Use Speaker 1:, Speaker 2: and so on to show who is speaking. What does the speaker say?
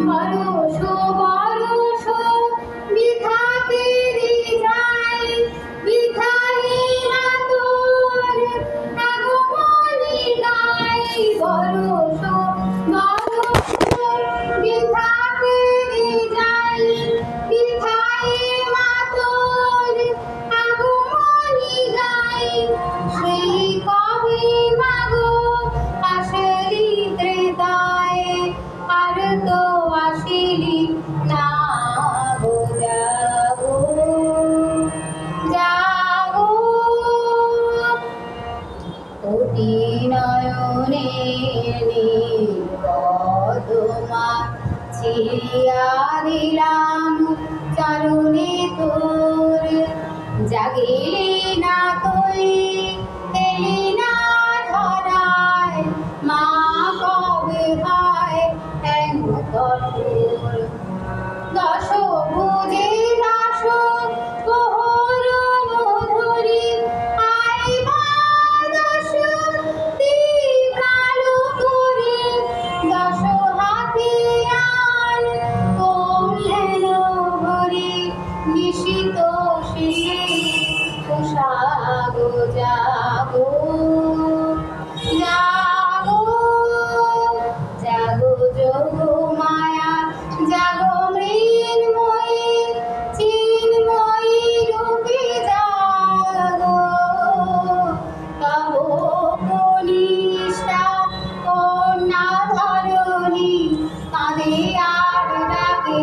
Speaker 1: বরষো বরষো বিধাতে যায় বিধাই না তোর আগমনী গাই বরষো বরষো বিধাতে যায় বিধাই না তোর আগমনী গাই সেই কবে মাগো আসলি ত্রেতায় আর তো আসিলি না গো জাগো জাগো কোটি নয়নে নির্বদমা ছিড়িয়া দিলাম চরণে তোর জাগিলি না তুই এলি না ধরায় মা কবে হয় হেন কঠোর দশ ভুজে দাস প্রহর মধুরী আয় মা দশ কালো করে দশ হাতে আন করলেন হরি নিশিত শিশি জাগো জাগো জাগো জাগো যোগো মায়া জাগো মৃন্ময়ী চিন্ময়ী রূপে জাগো তব কনিষ্ঠা কন্যা ধরণী কাঁদে আর ডাকে